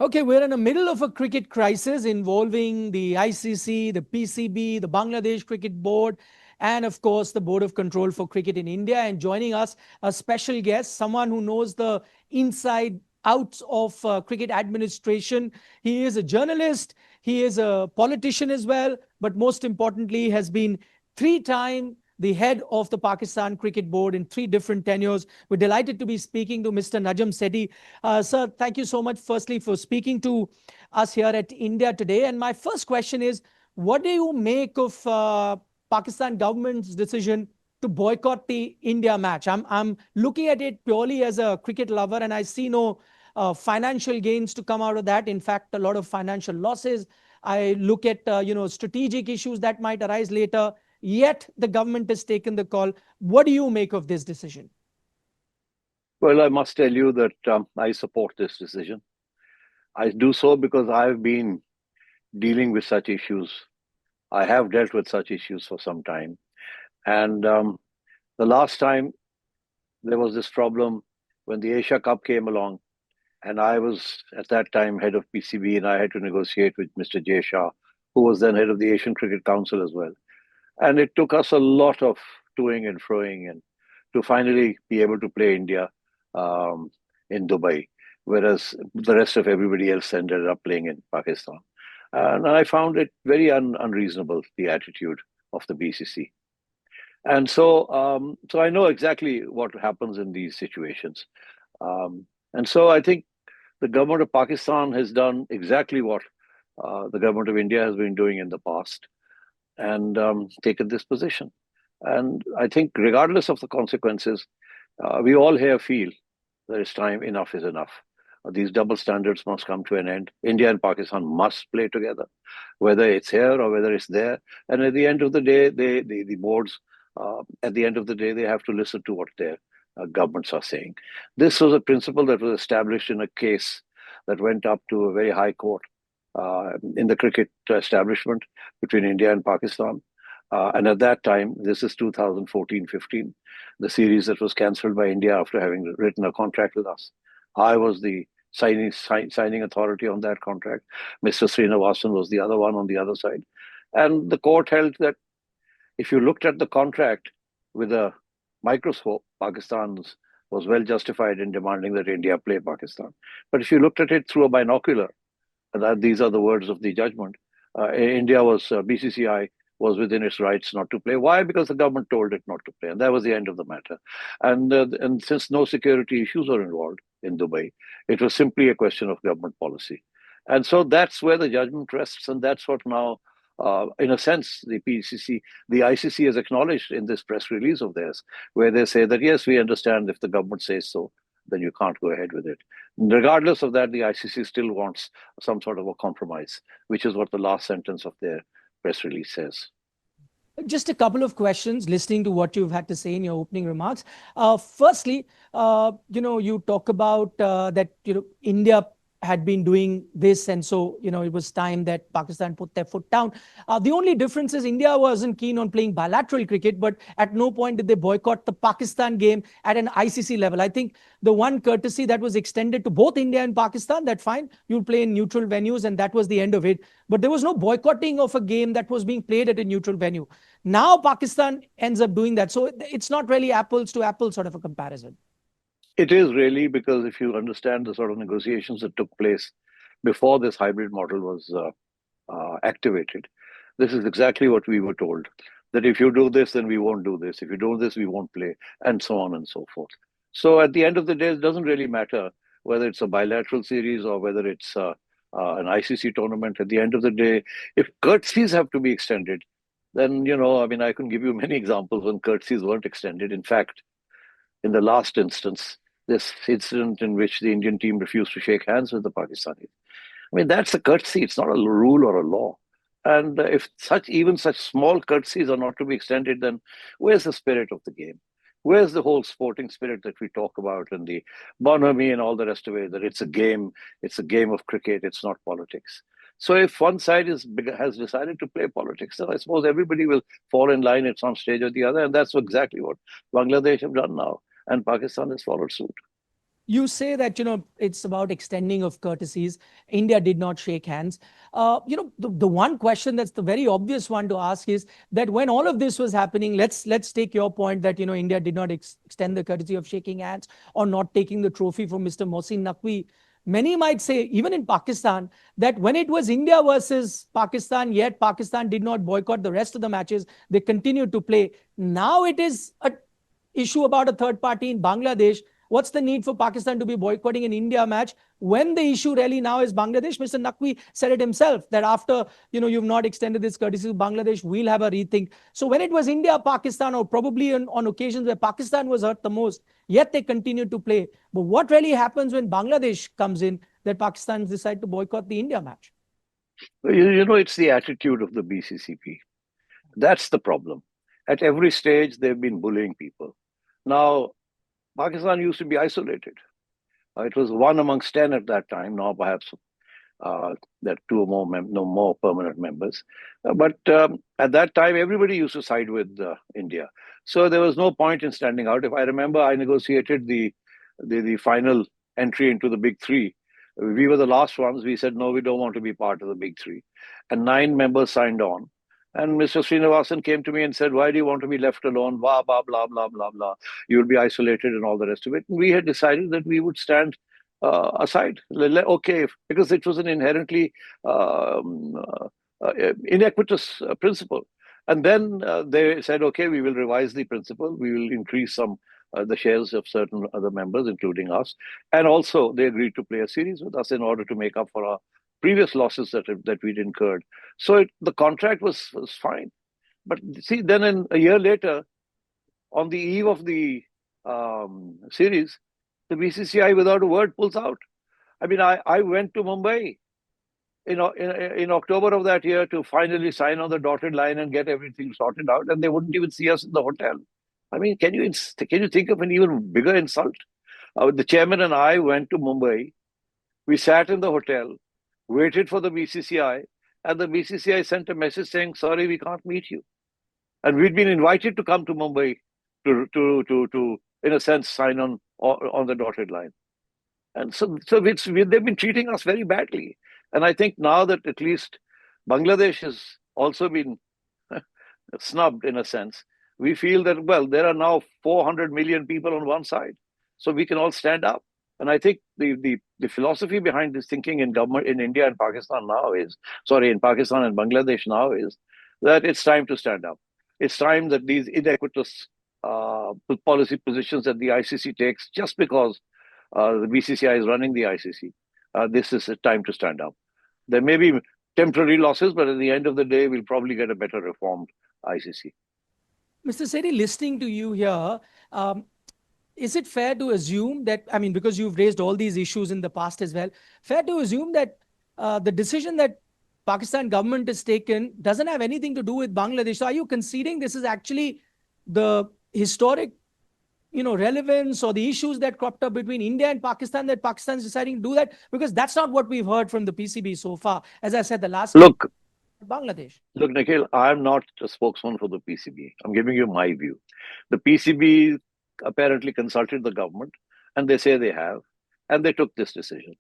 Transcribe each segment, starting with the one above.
Okay, we're in the middle of a cricket crisis involving the ICC, the PCB, the Bangladesh Cricket Board, and of course, the Board of Control for Cricket in India. And joining us, a special guest, someone who knows the inside outs of cricket administration. He is a journalist, he is a politician as well, but most importantly, has been three-time the head of the Pakistan Cricket Board in three different tenures. We're delighted to be speaking to Mr. Najam Sethi. Sir, thank you so much, firstly, for speaking to us here at India Today. And my first question is, what do you make of Pakistan government's decision to boycott the India match? I'm looking at it purely as a cricket lover, and I see no financial gains to come out of that. In fact, a lot of financial losses. I look at strategic issues that might arise later. Yet the government has taken the call. What do you make of this decision? Well, I must tell you that I support this decision. I do so because I've been dealing with such issues. I have dealt with such issues for some time. And the last time there was this problem when the Asia Cup came along, and I was at that time head of PCB, and I had to negotiate with Mr. Jay Shah, who was then head of the Asian Cricket Council as well. And it took us a lot of toing and froing and to finally be able to play India in Dubai, whereas the rest of everybody else ended up playing in Pakistan. And I found it very unreasonable, the attitude of the BCC. And so I know exactly what happens in these situations. And so I think the government of Pakistan has done exactly what the government of India has been doing in the past and taken this position. And I think, regardless of the consequences, we all here feel that it's time, enough is enough. These double standards must come to an end. India and Pakistan must play together, whether it's here or whether it's there. And at the end of the day, the boards, at the end of the day, they have to listen to what their governments are saying. This was a principle that was established in a case that went up to a very high court in the cricket establishment between India and Pakistan. And at that time, this is 2014-15, the series that was cancelled by India after having written a contract with us. I was the signing authority on that contract. Mr. Srinivasan was the other one on the other side. And the court held that if you looked at the contract with a microscope, Pakistan was well justified in demanding that India play Pakistan. But if you looked at it through a binocular, these are the words of the judgment, India was, BCCI was within its rights not to play. Why? Because the government told it not to play. And that was the end of the matter. And since no security issues are involved in Dubai, it was simply a question of government policy. And so that's where the judgment rests. And that's what now, in a sense, the ICC has acknowledged in this press release of theirs, where they say that, yes, we understand if the government says so, then you can't go ahead with it. Regardless of that, the ICC still wants some sort of a compromise, which is what the last sentence of their press release says. Just a couple of questions, listening to what you've had to say in your opening remarks. Firstly, you talk about that India had been doing this, and so it was time that Pakistan put their foot down. The only difference is India wasn't keen on playing bilateral cricket, but at no point did they boycott the Pakistan game at an ICC level. I think the one courtesy that was extended to both India and Pakistan, that fine, you'll play in neutral venues, and that was the end of it. But there was no boycotting of a game that was being played at a neutral venue. Now Pakistan ends up doing that. So it's not really apples to apples sort of a comparison. It is really, because if you understand the sort of negotiations that took place before this hybrid model was activated, this is exactly what we were told, that if you do this, then we won't do this. If you do this, we won't play, and so on and so forth. So at the end of the day, it doesn't really matter whether it's a bilateral series or whether it's an ICC tournament. At the end of the day, if courtesies have to be extended, then, I can give you many examples when courtesies weren't extended. In fact, in the last instance, this incident in which the Indian team refused to shake hands with the Pakistanis. That's a courtesy. It's not a rule or a law. And if even such small courtesies are not to be extended, then where's the spirit of the game? Where's the whole sporting spirit that we talk about, and the bonhomie and all the rest of it, that it's a game of cricket, it's not politics. So if one side has decided to play politics, then I suppose everybody will fall in line at some stage or the other. And that's exactly what Bangladesh have done now. And Pakistan has followed suit. You say that, it's about extending of courtesies. India did not shake hands. The one question that's the very obvious one to ask is that when all of this was happening, let's take your point that, India did not extend the courtesy of shaking hands or not taking the trophy from Mr. Mohsin Naqvi. Many might say, even in Pakistan, that when it was India versus Pakistan, yet Pakistan did not boycott the rest of the matches. They continued to play. Now it is a issue about a third party in Bangladesh. What's the need for Pakistan to be boycotting an India match when the issue really now is Bangladesh? Mr. Naqvi said it himself that after you've not extended this courtesy to Bangladesh, we'll have a rethink. So when it was India, Pakistan, or probably on occasions where Pakistan was hurt the most, yet they continued to play. But what really happens when Bangladesh comes in that Pakistan decide to boycott the India match? It's the attitude of the BCCP. That's the problem. At every stage, they've been bullying people. Now, Pakistan used to be isolated. It was one amongst 10 at that time. Now, perhaps there are two or more, no more permanent members. But at that time, everybody used to side with India. So there was no point in standing out. If I remember, I negotiated the final entry into the big three. We were the last ones. We said, no, we don't want to be part of the big three. And 9 members signed on. And Mr. Srinivasan came to me and said, why do you want to be left alone? Blah, blah, blah, blah, blah, blah. You'll be isolated and all the rest of it. And we had decided that we would stand aside. Okay, because it was an inherently inequitous principle. And then they said, okay, we will revise the principle. We will increase the shares of certain other members, including us. And also, they agreed to play a series with us in order to make up for our previous losses that we'd incurred. So the contract was fine. But see, then a year later, on the eve of the series, the BCCI, without a word, pulls out. I mean, I went to Mumbai in October of that year to finally sign on the dotted line and get everything sorted out, and they wouldn't even see us in the hotel. I mean, can you think of an even bigger insult? The chairman and I went to Mumbai. We sat in the hotel, waited for the BCCI, and the BCCI sent a message saying, "Sorry, we can't meet you." And we'd been invited to come to Mumbai to in a sense, sign on the dotted line. And so they've been treating us very badly. And I think now that at least Bangladesh has also been snubbed in a sense, we feel that, well, there are now 400 million people on one side, so we can all stand up. And I think the philosophy behind this thinking in government in India and Pakistan now is, sorry, in Pakistan and Bangladesh now is that it's time to stand up. It's time that these inequitous policy positions that the ICC takes, just because the BCCI is running the ICC, this is a time to stand up. There may be temporary losses, but at the end of the day, we'll probably get a better reformed ICC. Mr. Sethi, listening to you here, is it fair to assume that, I mean, because you've raised all these issues in the past as well, fair to assume that the decision that Pakistan government has taken doesn't have anything to do with Bangladesh? So are you conceding this is actually the historic, relevance or the issues that cropped up between India and Pakistan that Pakistan is deciding to do that? Because that's not what we've heard from the PCB so far. As I said, the last Look, Bangladesh. Look, Nikhil, I'm not a spokesman for the PCB. I'm giving you my view. The PCB apparently consulted the government, and they say they have, and they took this decision.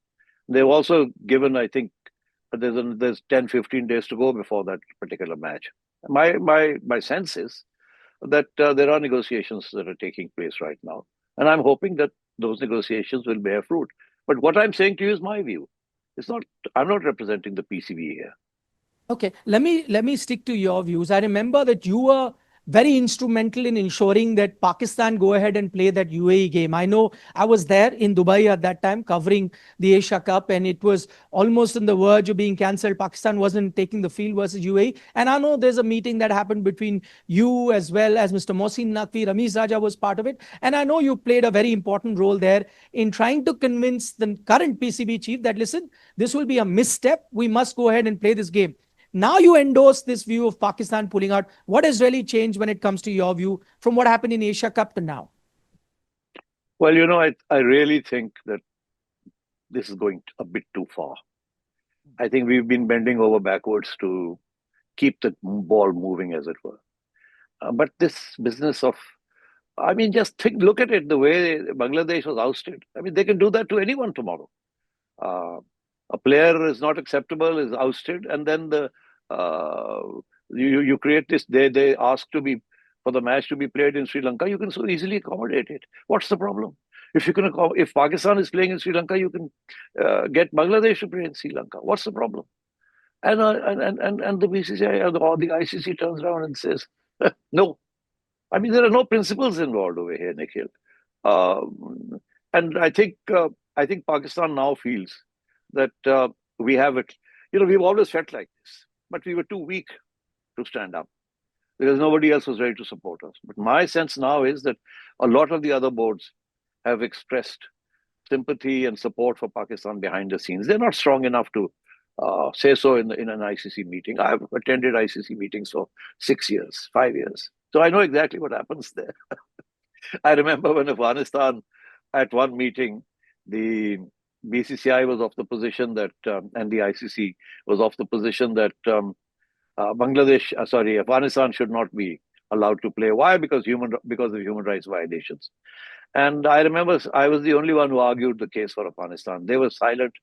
They've also given, I think, there's 10, 15 days to go before that particular match. My sense is that there are negotiations that are taking place right now, and I'm hoping that those negotiations will bear fruit. But what I'm saying to you is my view. It's not. I'm not representing the PCB here. Okay, let me stick to your views. I remember that you were very instrumental in ensuring that Pakistan go ahead and play that UAE game. I know I was there in Dubai at that time covering the Asia Cup, and it was almost on the verge of being cancelled. Pakistan wasn't taking the field versus UAE. And I know there's a meeting that happened between you as well as Mr. Mohsin Naqvi. Ramiz Raja was part of it. And I know you played a very important role there in trying to convince the current PCB chief that, listen, this will be a misstep. We must go ahead and play this game. Now you endorse this view of Pakistan pulling out. What has really changed when it comes to your view from what happened in Asia Cup to now? Well, I really think that this is going a bit too far. I think we've been bending over backwards to keep the ball moving, as it were. But this business of I mean, just look at it the way Bangladesh was ousted. I mean, they can do that to anyone tomorrow. Uh, a player is not acceptable, is ousted, and then uh, you create this. They ask to be for the match to be played in Sri Lanka. You can so easily accommodate it. What's the problem? If Pakistan is playing in Sri Lanka, you can get Bangladesh to play in Sri Lanka. What's the problem? And the BCCI or the ICC turns around and says, no. I mean, there are no principles involved over here, Nikhil. And I think Pakistan now feels that we have it. You know, we've always felt like this, but we were too weak to stand up because nobody else was ready to support us. But my sense now is that a lot of the other boards have expressed sympathy and support for Pakistan behind the scenes. They're not strong enough to say so in an ICC meeting. I've attended ICC meetings for 6 years, 5 years. So I know exactly what happens there. I remember when Afghanistan, at one meeting, the BCCI was of the position that, and the ICC was of the position that Afghanistan should not be allowed to play. Why? Because of human rights violations. And I remember I was the only one who argued the case for Afghanistan. They were silent.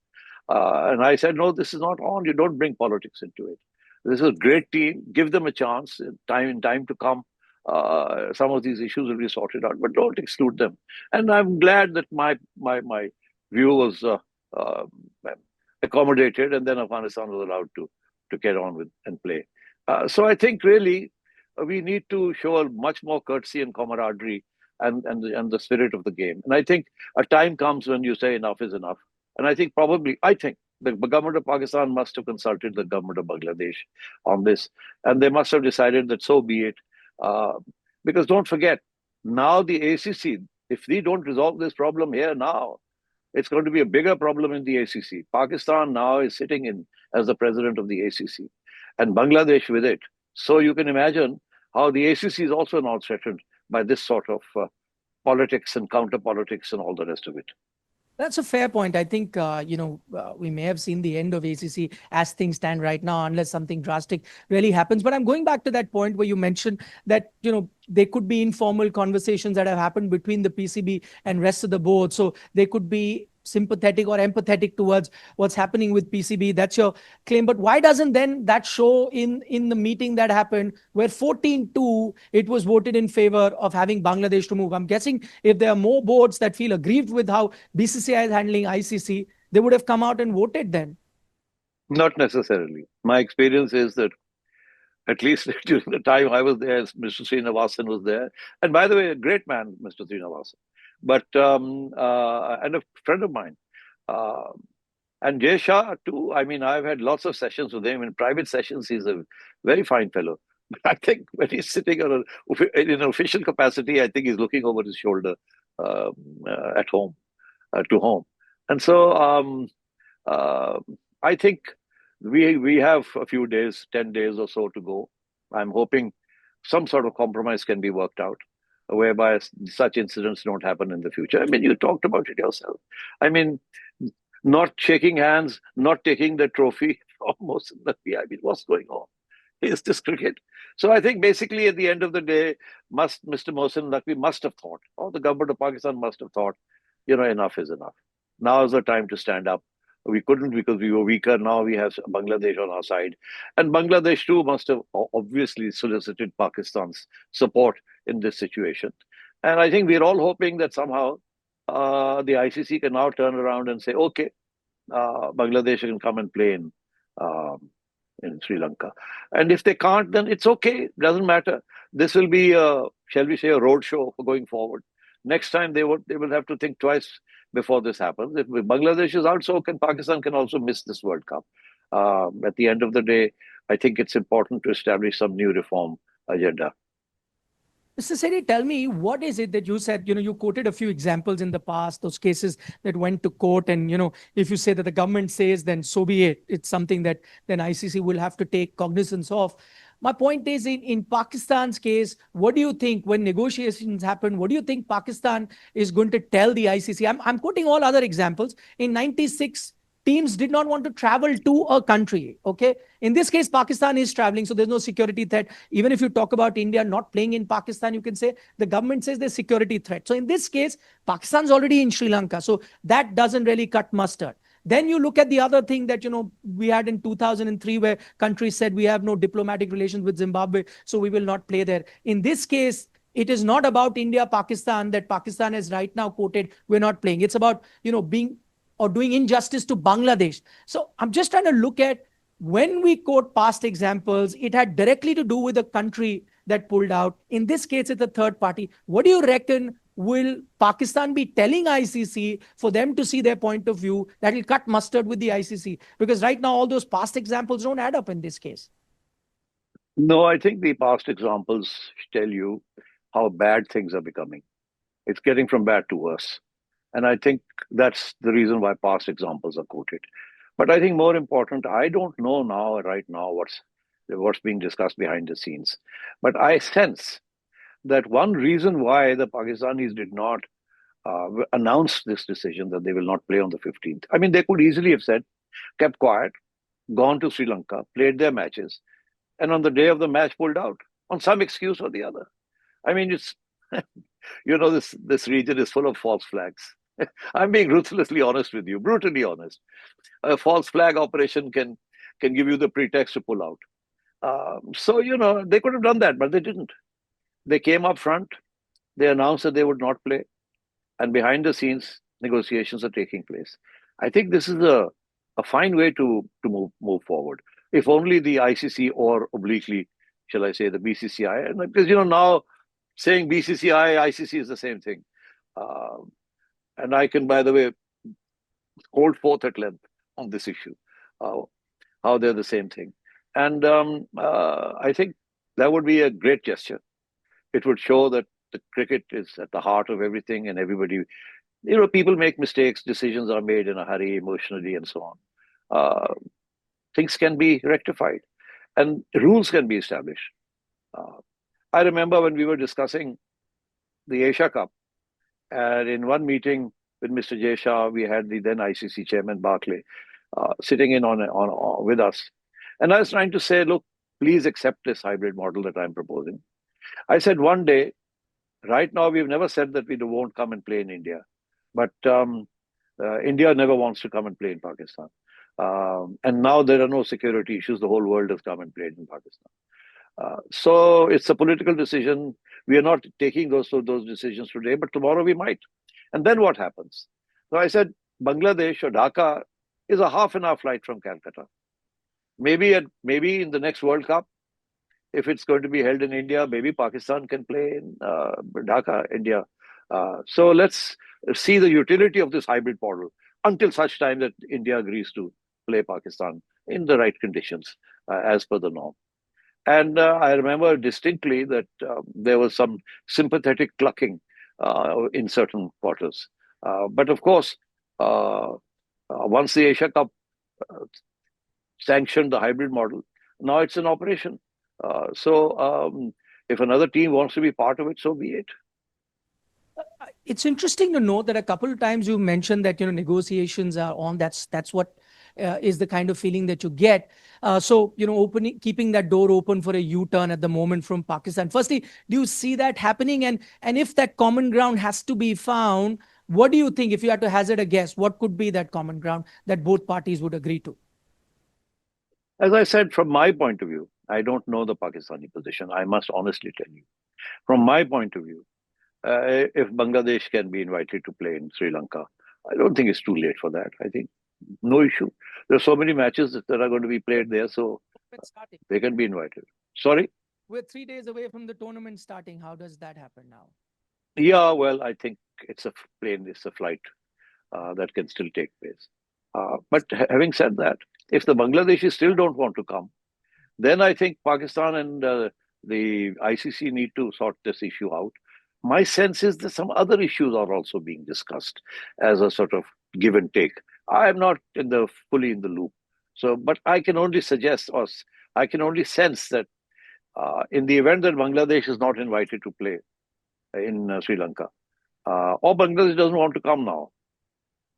And I said, no, this is not on. You don't bring politics into it. This is a great team. Give them a chance. In time to come, some of these issues will be sorted out, but don't exclude them. And I'm glad that my view was uh, accommodated, and then Afghanistan was allowed to get on with and play. So I think really we need to show a much more courtesy and camaraderie and the spirit of the game. And I think a time comes when you say enough is enough. And I think the government of Pakistan must have consulted the government of Bangladesh on this, and they must have decided that so be it. Uh, because don't forget, now the ACC, if we don't resolve this problem here now, it's going to be a bigger problem in the ACC. Pakistan now is sitting in as the president of the ACC, and Bangladesh with it. So you can imagine how the ACC is also now threatened by this sort of politics and counter politics and all the rest of it. That's a fair point. I think, we may have seen the end of ACC as things stand right now, unless something drastic really happens. But I'm going back to that point where you mentioned that, there could be informal conversations that have happened between the PCB and rest of the board. So they could be sympathetic or empathetic towards what's happening with PCB. That's your claim. But why doesn't then that show in the meeting that happened where 14-2, it was voted in favor of having Bangladesh to move? I'm guessing if there are more boards that feel aggrieved with how BCCI is handling ICC, they would have come out and voted then. Not necessarily. My experience is that at least during the time I was there, Mr. Srinivasan was there. And by the way, a great man, Mr. Srinivasan. But and a friend of mine, and Jay Shah too. I mean, I've had lots of sessions with him in private sessions. He's a very fine fellow. But I think when he's sitting in an official capacity, I think he's looking over his shoulder at home, to home. And so I think we have a few days, 10 days or so to go. I'm hoping some sort of compromise can be worked out, whereby such incidents don't happen in the future. I mean, you talked about it yourself. I mean, not shaking hands, not taking the trophy almost. I mean, what's going on? Is this cricket? So I think basically at the end of the day, Mr. Mohsin Naqvi must have thought, or the government of Pakistan must have thought, enough is enough. Now is the time to stand up. We couldn't because we were weaker. Now we have Bangladesh on our side. And Bangladesh too must have obviously solicited Pakistan's support in this situation. And I think we're all hoping that somehow the ICC can now turn around and say, okay, Bangladesh can come and play in Sri Lanka. And if they can't, then it's okay. Doesn't matter. This will be, shall we say, a roadshow for going forward. Next time they will have to think twice before this happens. If Bangladesh is out, so Pakistan can also miss this World Cup. At the end of the day, I think it's important to establish some new reform agenda. Mr. Sethi, tell me, what is it that you said, you quoted a few examples in the past, those cases that went to court. And, if you say that the government says, then so be it. It's something that then ICC will have to take cognizance of. My point is, in Pakistan's case, what do you think when negotiations happen? What do you think Pakistan is going to tell the ICC? I'm quoting all other examples. In 96, teams did not want to travel to a country. Okay. In this case, Pakistan is traveling, so there's no security threat. Even if you talk about India not playing in Pakistan, you can say the government says there's security threat. So in this case, Pakistan's already in Sri Lanka. So that doesn't really cut mustard. Then you look at the other thing that, we had in 2003, where countries said we have no diplomatic relations with Zimbabwe, so we will not play there. In this case, it is not about India, Pakistan, that Pakistan is right now quoted, we're not playing. It's about, being or doing injustice to Bangladesh. So I'm just trying to look at, when we quote past examples, it had directly to do with the country that pulled out. In this case, it's a third party. What do you reckon? Will Pakistan be telling ICC for them to see their point of view that will cut mustard with the ICC? Because right now, all those past examples don't add up in this case. No, I think the past examples tell you how bad things are becoming. It's getting from bad to worse. And I think that's the reason why past examples are quoted. But I think more important, I don't know now, right now, what's being discussed behind the scenes. But I sense that one reason why the Pakistanis did not announce this decision that they will not play on the 15th. I mean, they could easily have said, kept quiet, gone to Sri Lanka, played their matches, and on the day of the match pulled out on some excuse or the other. I mean, it's this region is full of false flags. I'm being ruthlessly honest with you, brutally honest. A false flag operation can give you the pretext to pull out. So they could have done that, but they didn't. They came up front. They announced that they would not play, and behind the scenes, negotiations are taking place. I think this is a fine way to move forward. If only the ICC, or obliquely, shall I say, the BCCI, and because now saying BCCI, ICC is the same thing. And I can, by the way, hold forth at length on this issue, how they're the same thing. And I think that would be a great gesture. It would show that the cricket is at the heart of everything, and everybody, people make mistakes, decisions are made in a hurry, emotionally, and so on. Things can be rectified, and rules can be established. I remember when we were discussing the Asia Cup, and in one meeting with Mr. Jay Shah, we had the then ICC chairman, Barclay, sitting in on with us. And I was trying to say, look, please accept this hybrid model that I'm proposing. I said, one day, right now, we've never said that we won't come and play in India. But India never wants to come and play in Pakistan. And now there are no security issues. The whole world has come and played in Pakistan. So it's a political decision. We are not taking those decisions today, but tomorrow we might. And then what happens? So I said, Bangladesh or Dhaka is a half-an-hour flight from Calcutta. Maybe in the next World Cup, if it's going to be held in India, maybe Pakistan can play in Dhaka, India. So let's see the utility of this hybrid model until such time that India agrees to play Pakistan in the right conditions as per the norm. And I remember distinctly that there was some sympathetic clucking in certain quarters. But of course, once the Asia Cup sanctioned the hybrid model, now it's in operation. So if another team wants to be part of it, so be it. It's interesting to note that a couple of times you mentioned that negotiations are on. That's what is the kind of feeling that you get. So keeping that door open for a U-turn at the moment from Pakistan. Firstly, do you see that happening? And if that common ground has to be found, what do you think, if you had to hazard a guess, what could be that common ground that both parties would agree to? As I said, from my point of view, I don't know the Pakistani position. I must honestly tell you. From my point of view, if Bangladesh can be invited to play in Sri Lanka, I don't think it's too late for that. I think no issue. There are so many matches that are going to be played there, so they can be invited. Sorry? We're 3 days away from the tournament starting. How does that happen now? Yeah, well, I think it's a flight that can still take place. But having said that, if the Bangladeshis still don't want to come, then I think Pakistan and the ICC need to sort this issue out. My sense is that some other issues are also being discussed as a sort of give and take. I am not fully in the loop. So, but I can only suggest, or I can only sense that in the event that Bangladesh is not invited to play in Sri Lanka, or Bangladesh doesn't want to come now,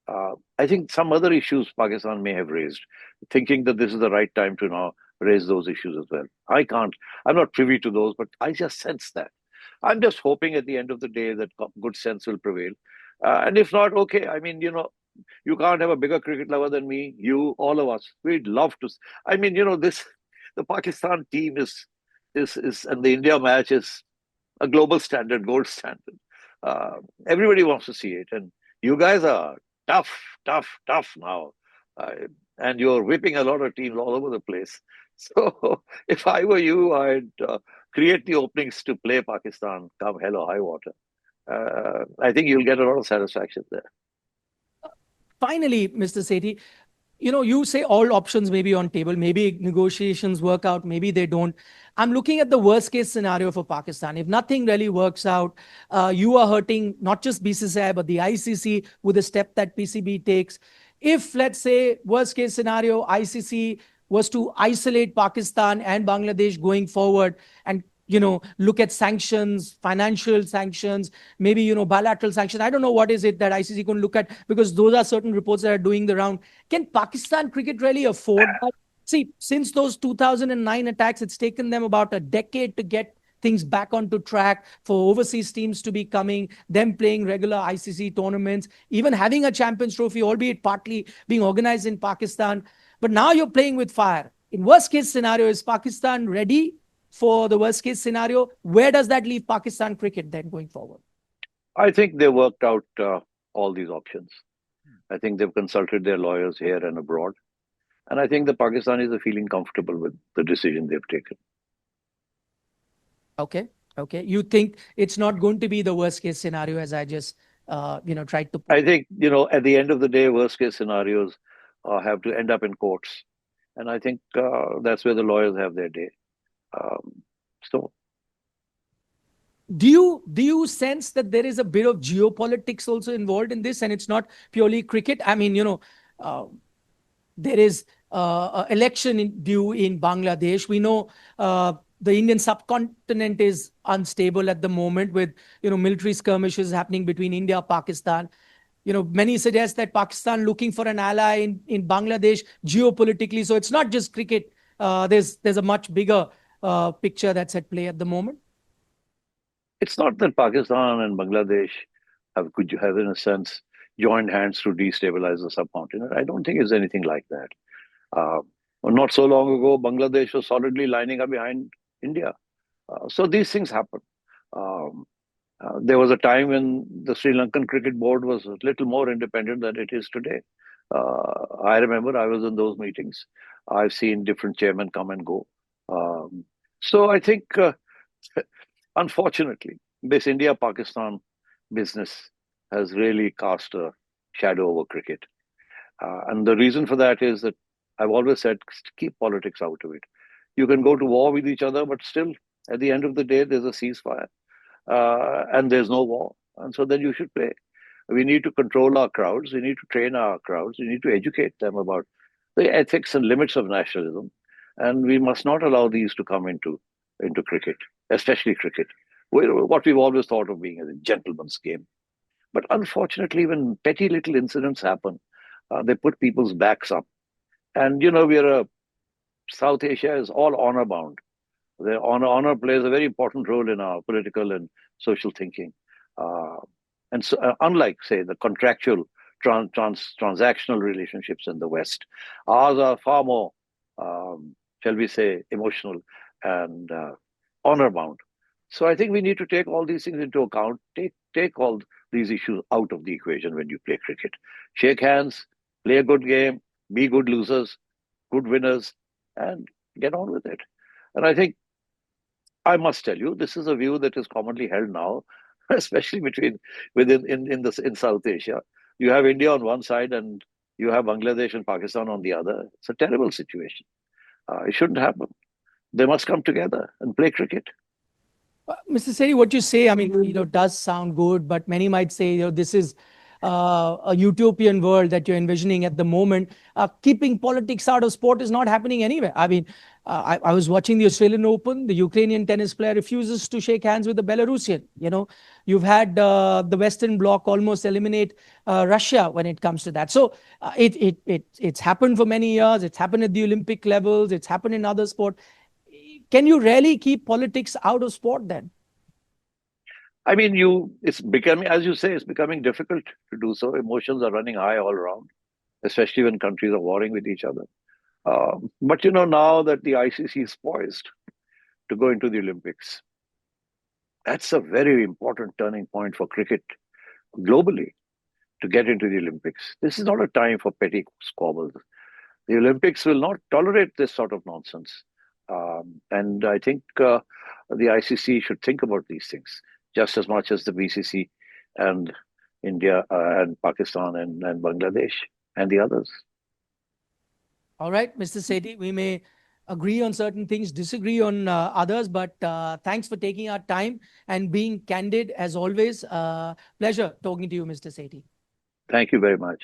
I think some other issues Pakistan may have raised, thinking that this is the right time to now raise those issues as well. I'm not privy to those, but I just sense that. I'm just hoping at the end of the day that good sense will prevail. And if not, okay. I mean, you can't have a bigger cricket lover than me, you, all of us. We'd love to. I mean, the Pakistan team and the India match is a global standard, gold standard. Uh, Everybody wants to see it, and you guys are tough, tough, tough now, and you're whipping a lot of teams all over the place. So, if I were you, I'd create the openings to play Pakistan, come hell or high water. I think you'll get a lot of satisfaction there. Finally, Mr. Sethi, you say all options may be on table. Maybe negotiations work out, maybe they don't. I'm looking at the worst case scenario for Pakistan. If nothing really works out, you are hurting not just BCCI, but the ICC with the step that PCB takes. If, let's say, worst case scenario, ICC was to isolate Pakistan and Bangladesh going forward and look at sanctions, financial sanctions, maybe, bilateral sanctions. I don't know what is it that ICC can look at, because those are certain reports that are doing the round. Can Pakistan cricket really afford that? See, since those 2009 attacks, it's taken them about a decade to get things back onto track, for overseas teams to be coming, them playing regular ICC tournaments, even having a Champions Trophy, albeit partly being organized in Pakistan. But now you're playing with fire. In worst case scenario, is Pakistan ready for the worst case scenario? Where does that leave Pakistan cricket then going forward? I think they worked out all these options. I think they've consulted their lawyers here and abroad. And I think the Pakistanis are feeling comfortable with the decision they've taken. Okay. Okay. You think it's not going to be the worst case scenario, as I just, tried to. I think, at the end of the day, worst case scenarios have to end up in courts. And I think that's where the lawyers have their day. So, Do you sense that there is a bit of geopolitics also involved in this, and it's not purely cricket? I mean, there is election due in Bangladesh. We know the Indian subcontinent is unstable at the moment, with military skirmishes happening between India and Pakistan. Many suggest that Pakistan looking for an ally in Bangladesh geopolitically. So it's not just cricket. There's a much bigger picture that's at play at the moment. it's not that Pakistan and Bangladesh have, in a sense, joined hands to destabilize the subcontinent. I don't think it's anything like that. Uh, Not so long ago, Bangladesh was solidly lining up behind India. So these things happen. Um, there was a time when the Sri Lankan cricket board was a little more independent than it is today. I remember I was in those meetings. I've seen different chairmen come and go. Um, so I think, unfortunately, this India-Pakistan business has really cast a shadow over cricket. And the reason for that is that I've always said, keep politics out of it. You can go to war with each other, but still, at the end of the day, there's a ceasefire and there's no war. And so then you should play. We need to control our crowds. We need to train our crowds. We need to educate them about the ethics and limits of nationalism. And we must not allow these to come into cricket, especially cricket, what we've always thought of being a gentleman's game. But unfortunately, when petty little incidents happen, they put people's backs up. And, South Asia is all honor bound. The honor plays a very important role in our political and social thinking. Uh, and so, unlike, say, the contractual transactional relationships in the West, ours are far more, shall we say, emotional and honor bound. So I think we need to take all these things into account. Take all these issues out of the equation when you play cricket. Shake hands, play a good game, be good losers, good winners, and get on with it. And I think I must tell you, this is a view that is commonly held now, especially in South Asia. You have India on one side and you have Bangladesh and Pakistan on the other. It's a terrible situation. It shouldn't happen. They must come together and play cricket. Mr. Sethi, what you say, I mean, does sound good, but many might say, this is a utopian world that you're envisioning at the moment. Keeping politics out of sport is not happening anywhere. I mean, I was watching the Australian Open. The Ukrainian tennis player refuses to shake hands with the Belarusian. You've had the Western Bloc almost eliminate Russia when it comes to that. So it's happened for many years. It's happened at the Olympic levels. It's happened in other sport. Can you really keep politics out of sport then? I mean, it's becoming, as you say, it's becoming difficult to do so. Emotions are running high all around, especially when countries are warring with each other. But now that the ICC is poised to go into the Olympics, that's a very important turning point for cricket globally to get into the Olympics. This is not a time for petty squabbles. The Olympics will not tolerate this sort of nonsense. And I think the ICC should think about these things just as much as the BCCI and India and Pakistan and Bangladesh and the others. All right, Mr. Sethi, we may agree on certain things, disagree on others, but thanks for taking our time and being candid as always. Pleasure talking to you, Mr. Sethi. Thank you very much.